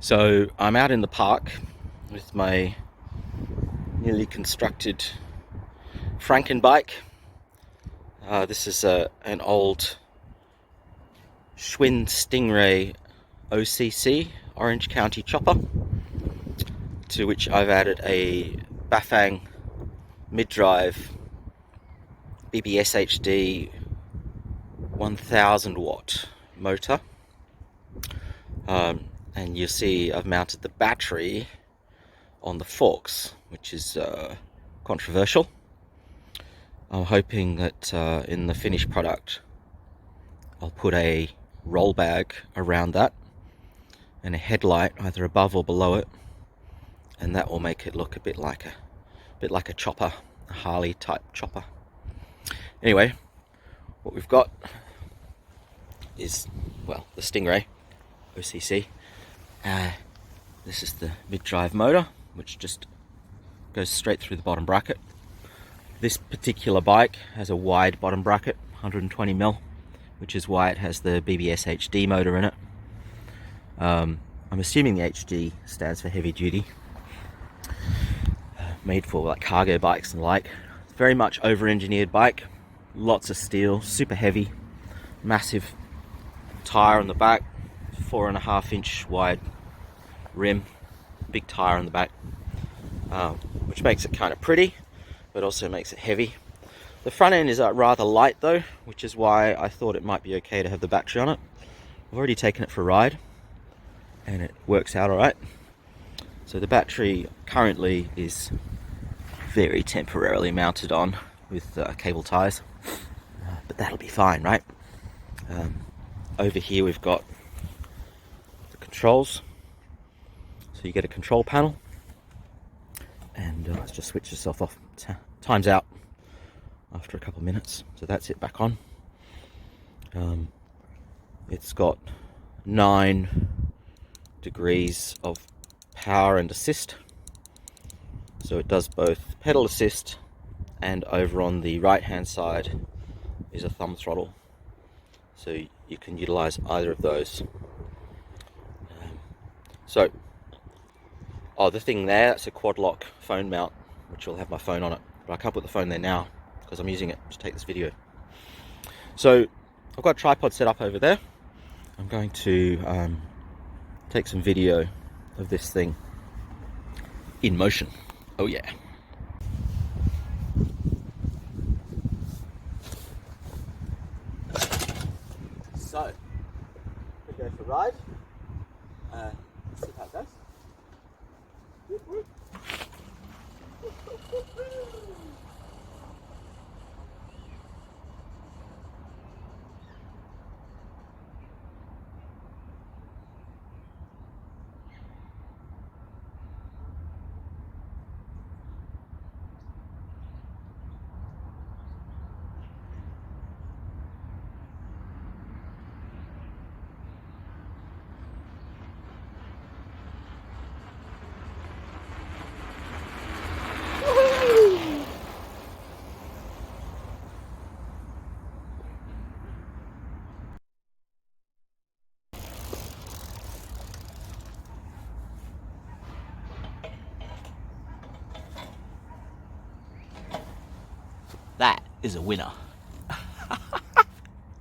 So I'm out in the park with my newly constructed Frankenbike. This is an old Schwinn Stingray OCC, Orange County chopper, to which I've added a Bafang mid-drive BBS HD 1000 watt motor. And you'll see I've mounted the battery on the forks, which is controversial. I'm hoping that in the finished product I'll put a roll bag around that and a headlight either above or below it, and that will make it look a bit like a chopper, a Harley type chopper. Anyway, what we've got is, well, the Stingray OCC. This is the mid-drive motor, which just goes straight through the bottom bracket. This particular bike has a wide bottom bracket, 120mm, which is why it has the BBS HD motor in it. I'm assuming the HD stands for heavy duty, made for like cargo bikes and the like. It's very much over-engineered bike, lots of steel, super heavy, massive tire on the back, 4.5-inch wide rim, big tire on the back, which makes it kind of pretty, but also makes it heavy. The front end is rather light though, which is why I thought it might be okay to have the battery on it. I've already taken it for a ride and it works out alright. So the battery currently is very temporarily mounted on with cable ties, but that'll be fine, right? Over here we've got the controls. So you get a control panel, and let's just switch yourself off. Time's out after a couple of minutes, so that's it, back on. It's got 9 degrees of power and assist, so it does both pedal assist, and over on the right hand side is a thumb throttle, so you can utilize either of those. The thing there, that's a quad lock phone mount, which will have my phone on it, but I can't put the phone there now because I'm using it to take this video. So I've got a tripod set up over there. I'm going to take some video of this thing in motion. Oh yeah. So, we go for a ride. Let's see how it goes. That is a winner.